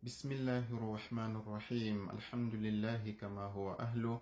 بسم الله الرحمن الرحيم الحمد لله كما هو أهله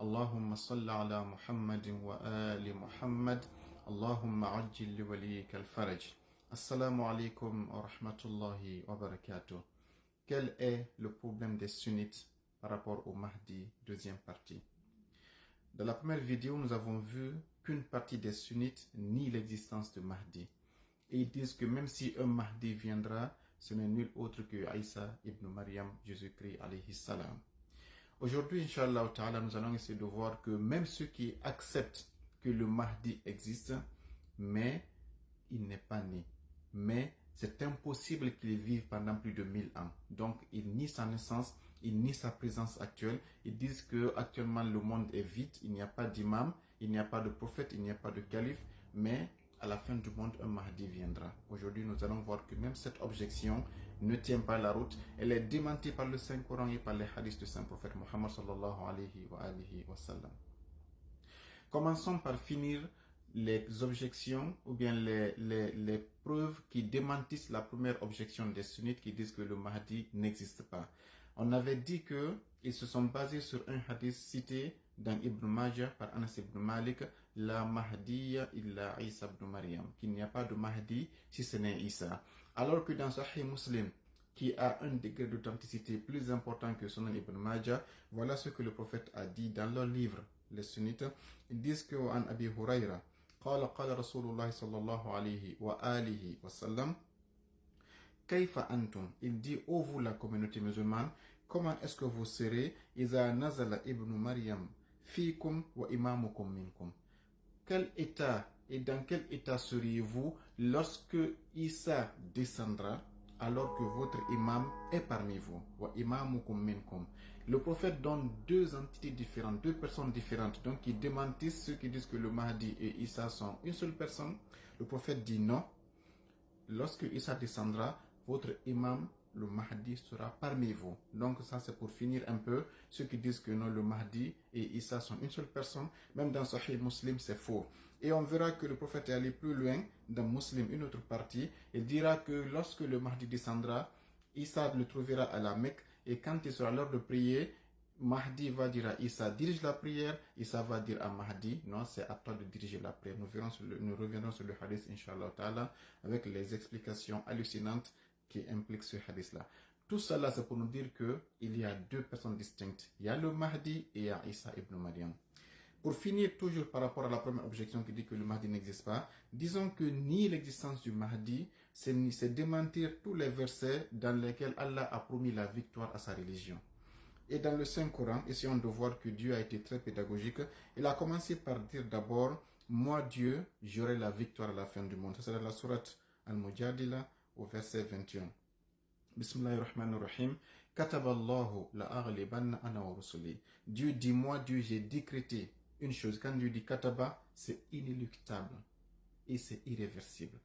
اللهم صل على محمد وآل محمد اللهم عجل لوليك الفرج. Assalamu alaikum wa rahmatullahi wa barakatuh. Quel est le problème des sunnites par rapport au Mahdi, deuxième partie? Dans la première vidéo, nous avons vu qu'une partie des sunnites nie l'existence de Mahdi. Et ils disent que même si un Mahdi viendra, ce n'est nul autre que Isa ibn Maryam, Jésus-Christ alayhi salam. Aujourd'hui, Inch'Allah ta'ala, nous allons essayer de voir que même ceux qui acceptent que le Mahdi existe, mais il n'est pas né. Mais c'est impossible qu'il vive pendant plus de 1000 ans. Donc, ils nient sa naissance, ils nient sa présence actuelle. Ils disent que actuellement le monde est vide, il n'y a pas d'imam, il n'y a pas de prophète, il n'y a pas de calife, mais à la fin du monde, un Mahdi viendra. Aujourd'hui, nous allons voir que même cette objection ne tient pas la route. Elle est démentie par le Saint-Coran et par les hadiths du Saint-Prophète Muhammad sallallahu alayhi wa sallam. Commençons par finir les objections ou bien les preuves qui démentissent la première objection des sunnites qui disent que le Mahdi n'existe pas. On avait dit qu'ils se sont basés sur un hadith cité dans Ibn Majah par Anas ibn Malik, la Mahdiya illa Isa ibn Maryam, qu'il n'y a pas de Mahdi si ce n'est Isa. Alors que dans Sahih Muslim, qui a un degré d'authenticité plus important que Sunan ibn Majah, voilà ce que le prophète a dit dans leur livre, les sunnites. Ils disent que an Abi Hurayra, قال رسول الله صلى الله عليه وآله وسلم كيف أنتم. Il dit, ô vous la communauté musulmane, comment est-ce que vous serez إذا نزل ابن مريم فيكم وإمامكم منكم. Quel état et dans quel état seriez-vous lorsque Isa descendra alors que votre imam est parmi vous? Wa imamukum minkum. Le prophète donne deux entités différentes, deux personnes différentes. Donc ils démentissent ceux qui disent que le Mahdi et Isa sont une seule personne. Le prophète dit non. Lorsque Isa descendra, votre imam, le Mahdi, sera parmi vous. Donc ça c'est pour finir un peu ceux qui disent que non, le Mahdi et Isa sont une seule personne. Même dans Sahih Muslim c'est faux. Et on verra que le prophète est allé plus loin dans Muslim, une autre partie. Il dira que lorsque le Mahdi descendra, Isa le trouvera à la Mecque. Et quand il sera l'heure de prier, Mahdi va dire à Isa, dirige la prière. Isa va dire à Mahdi, non, c'est à toi de diriger la prière. Nous reviendrons sur le hadith, Inch'Allah ta'ala, avec les explications hallucinantes qui impliquent ce hadith-là. Tout cela, c'est pour nous dire qu'il y a deux personnes distinctes. Il y a le Mahdi et il y a Isa ibn Maryam. Pour finir, toujours par rapport à la première objection qui dit que le Mahdi n'existe pas, disons que nier l'existence du Mahdi, c'est démentir tous les versets dans lesquels Allah a promis la victoire à sa religion. Et dans le Saint-Coran, essayons de voir que Dieu a été très pédagogique. Il a commencé par dire d'abord, moi Dieu, j'aurai la victoire à la fin du monde. Ça c'est dans la sourate Al-Mujadila au verset 21. Bismillahirrahmanirrahim. Kataballahu la'aghlibanna ana wa rusuli. Dieu dit, moi Dieu, j'ai décrété une chose. Quand Dieu dit kataba, c'est inéluctable et c'est irréversible.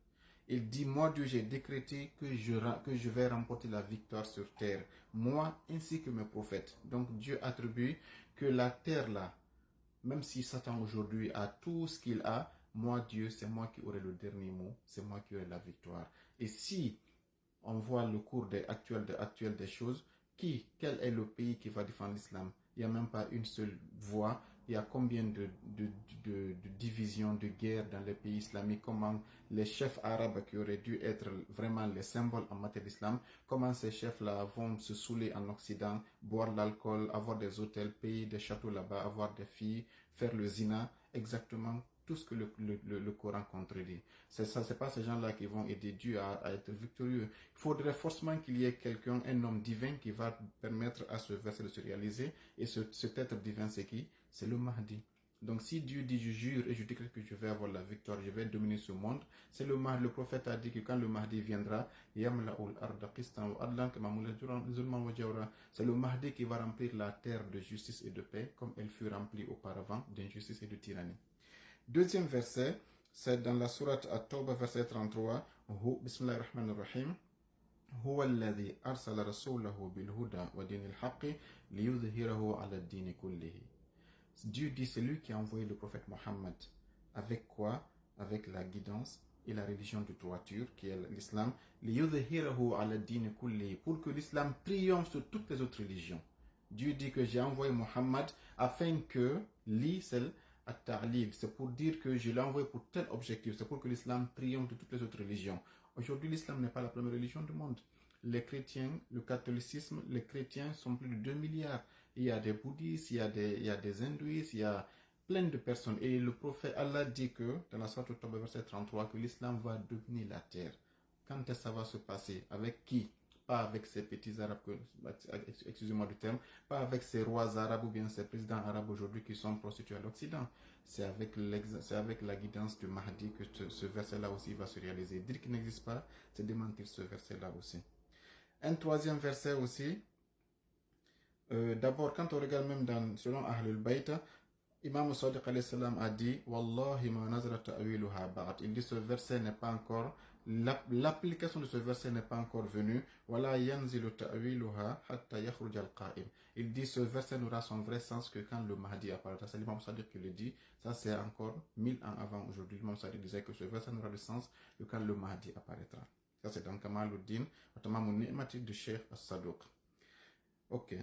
Il dit, moi Dieu, j'ai décrété que je vais remporter la victoire sur terre, moi ainsi que mes prophètes. Donc Dieu attribue que la terre là, même si Satan aujourd'hui a tout ce qu'il a, moi Dieu, c'est moi qui aurai le dernier mot, c'est moi qui aurai la victoire. Et si on voit le cours actuel des choses, quel est le pays qui va défendre l'islam? Il n'y a même pas une seule voix. Il y a combien de divisions, de guerres dans les pays islamiques? Comment les chefs arabes qui auraient dû être vraiment les symboles en matière d'islam, comment ces chefs-là vont se saouler en Occident, boire l'alcool, avoir des hôtels, payer des châteaux là-bas, avoir des filles, faire le zina, exactement tout ce que le Coran contredit. C'est pas ces gens-là qui vont aider Dieu à être victorieux. Il faudrait forcément qu'il y ait quelqu'un, un homme divin qui va permettre à ce verset de se réaliser. Et cet être divin, c'est qui? C'est le Mahdi. Donc si Dieu dit, je jure et je décrète que je vais avoir la victoire, je vais dominer ce monde, c'est le Mahdi. Le prophète a dit que quand le Mahdi viendra, c'est le Mahdi qui va remplir la terre de justice et de paix, comme elle fut remplie auparavant d'injustice et de tyrannie. Deuxième verset, c'est dans la sourate At-Tawbah, verset 33. Bismillahirrahmanirrahim. هو الذي أرسل رسوله بالهدى ودين الحق ليظهره على الدين كله. Dieu dit, c'est lui qui a envoyé le prophète Mohammed. Avec quoi? Avec la guidance et la religion de droiture, qui est l'islam, لِيُظْهِرَهُ عَلَى الدِّينِ كُلِّهِ, pour que l'islam triomphe sur toutes les autres religions. Dieu dit que j'ai envoyé Mohammed afin que l'islam at-ta'lil, c'est pour dire que je l'ai envoyé pour tel objectif, c'est pour que l'islam triomphe de toutes les autres religions. Aujourd'hui, l'islam n'est pas la première religion du monde. Les chrétiens, le catholicisme, les chrétiens sont plus de 2 milliards. Il y a des bouddhistes, il y a des hindouistes, il y a plein de personnes. Et le prophète Allah dit que, dans la sourate At-Tawbah, verset 33, que l'islam va dominer la terre. Quand est-ce que ça va se passer? Avec qui? Pas avec ces petits arabes, excusez-moi du terme, pas avec ces rois arabes ou bien ces présidents arabes aujourd'hui qui sont prostitués à l'Occident. C'est avec la guidance du Mahdi que ce verset-là aussi va se réaliser. Dire qu'il n'existe pas, c'est démentir ce verset-là aussi. Un troisième verset aussi. D'abord, quand on regarde même selon Ahlul Bayt, Imam Sadiq alayhi salam a dit Wallahi ma nazara ta'wiluha ba'd. Il dit ce verset n'est pas encore, l'application de ce verset n'est pas encore venue. Wala yanzilu ta'wiluha hatta yakhruj al-qa'im. Il dit ce verset n'aura son vrai sens que quand le Mahdi apparaîtra. C'est l'Imam Sadiq qui le dit. Ça c'est encore 1000 ans avant aujourd'hui. L'Imam Sadiq disait que ce verset n'aura de sens que quand le Mahdi apparaîtra. Ça c'est dans Kamaluddin, notamment mon ni'mati de Cheikh As-Saduq. Ok.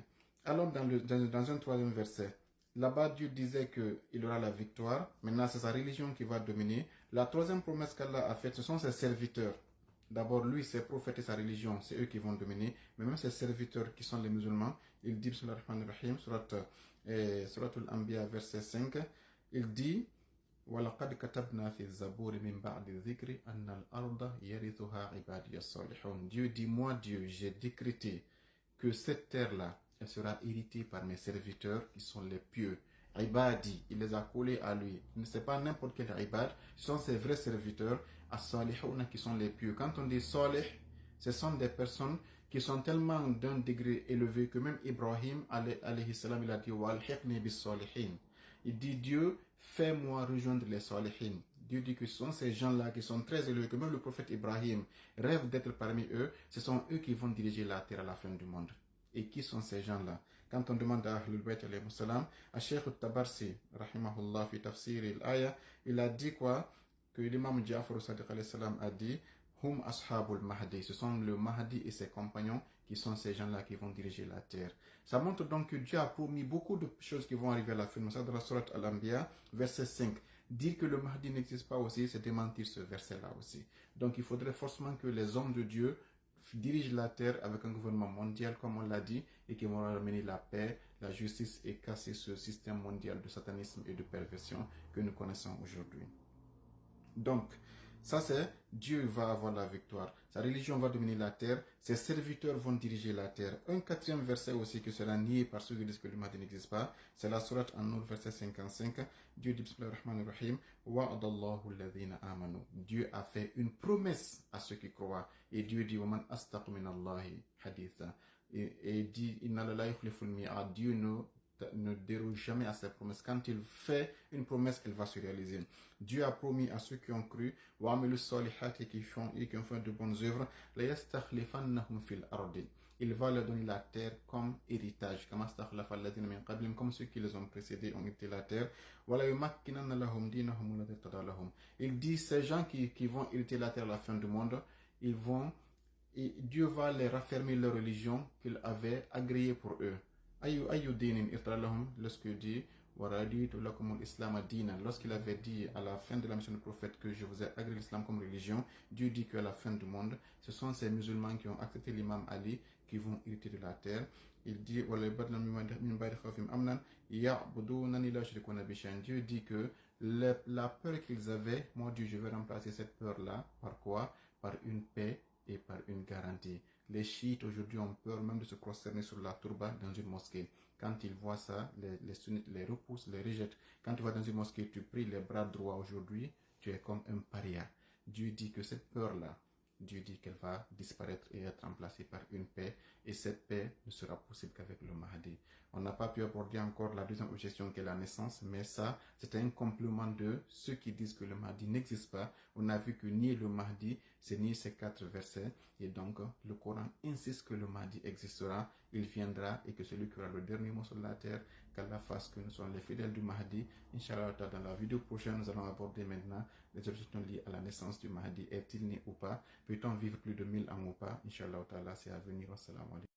Alors dans un troisième verset. Là-bas, Dieu disait qu'il aura la victoire. Maintenant, c'est sa religion qui va dominer. La troisième promesse qu'Allah a faite, ce sont ses serviteurs. D'abord, lui, ses prophètes et sa religion, c'est eux qui vont dominer. Mais même ses serviteurs qui sont les musulmans, il dit, Surat Al-Anbiya, verset 5, il dit, وَلَقَدْ كَتَبْنَا فِي الزَّبُورِ مِنْ بَعْدِ الذِّكْرِ أَنَّ الْأَرْضَ يَرِثُهَا عِبَادِيَ الصَّالِحُونَ. Dieu dit, moi Dieu, j'ai décrété que cette terre-là, elle sera héritée par mes serviteurs qui sont les pieux. Ibadi, il les a collés à lui. Ce n'est pas n'importe quel ibad, ce sont ses vrais serviteurs, as-salihuna, qui sont les pieux. Quand on dit salih, ce sont des personnes qui sont tellement d'un degré élevé que même Ibrahim, alayhi salam, il a dit Walhiqni bis salihin. Il dit Dieu, fais-moi rejoindre les salihin. Dieu dit que ce sont ces gens-là qui sont très élevés, que même le prophète Ibrahim rêve d'être parmi eux. Ce sont eux qui vont diriger la terre à la fin du monde. Et qui sont ces gens-là? Quand on demande à Ahlul Bayt alayhi salam, à Cheikh Tabarsi, rahimahullah, fi tafsir al-aya, il a dit quoi? Que l'imam Ja'far al-Sadiq alayhi salam a dit Hum ashabul Mahdi. Ce sont le Mahdi et ses compagnons qui sont ces gens-là qui vont diriger la terre. Ça montre donc que Dieu a promis beaucoup de choses qui vont arriver à la fin. Ça dans la sourate Al-Anbiya, verset 5. Dire que le Mahdi n'existe pas aussi, c'est démentir ce verset-là aussi. Donc il faudrait forcément que les hommes de Dieu dirige la terre avec un gouvernement mondial comme on l'a dit et qui vont ramener la paix, la justice et casser ce système mondial de satanisme et de perversion que nous connaissons aujourd'hui. Donc, ça c'est Dieu va avoir la victoire. Sa religion va dominer la terre. Ses serviteurs vont diriger la terre. Un quatrième verset aussi qui sera nié par ceux qui disent que le Mahdi n'existe pas. C'est la sourate An-Nur, verset 55. Dieu dit Bismillahir-Rahmanir-Rahim. Wa'adallahu alladhina amanu. Dieu a fait une promesse à ceux qui croient. Et Dieu dit Waman astaqu minallahi haditha. Et dit Inna la yukhliful mi'ad. Dieu ne déroge jamais à ses promesses. Quand il fait une promesse, elle va se réaliser. Dieu a promis à ceux qui ont cru, et qui ont fait de bonnes œuvres, il va leur donner la terre comme héritage, comme ceux qui les ont précédés ont hérité la terre. Il dit ces gens qui vont hériter la terre à la fin du monde, et Dieu va les raffermir leur religion qu'il avait agréée pour eux. Lorsqu'il dit lorsqu'il avait dit à la fin de la mission du prophète que je vous ai agréé l'islam comme religion, Dieu dit qu'à la fin du monde, ce sont ces musulmans qui ont accepté l'imam Ali qui vont hériter de la terre. Il dit Dieu dit que la peur qu'ils avaient, moi Dieu je vais remplacer cette peur-là par quoi? Par une paix et par une garantie. Les chiites aujourd'hui ont peur même de se prosterner sur la tourba dans une mosquée. Quand ils voient ça, les sunnites les repoussent, les rejettent. Quand tu vas dans une mosquée, tu pries les bras droits aujourd'hui, tu es comme un paria. Dieu dit que cette peur-là, Dieu dit qu'elle va disparaître et être remplacée par une paix. Et cette paix ne sera possible qu'avec le Mahdi. On n'a pas pu aborder encore la deuxième objection qui est la naissance, mais ça, c'est un complément de ceux qui disent que le Mahdi n'existe pas. On a vu que ni le Mahdi, c'est ni ces 4 versets. Et donc, le Coran insiste que le Mahdi existera, il viendra et que celui qui aura le dernier mot sur la terre, qu'Allah fasse que nous soyons les fidèles du Mahdi. Inch'Allah, dans la vidéo prochaine, nous allons aborder maintenant les objections liées à la naissance du Mahdi. Est-il né ou pas? Peut-on vivre plus de 1000 ans ou pas? Inch'Allah, c'est à venir. Assalamu alaikum.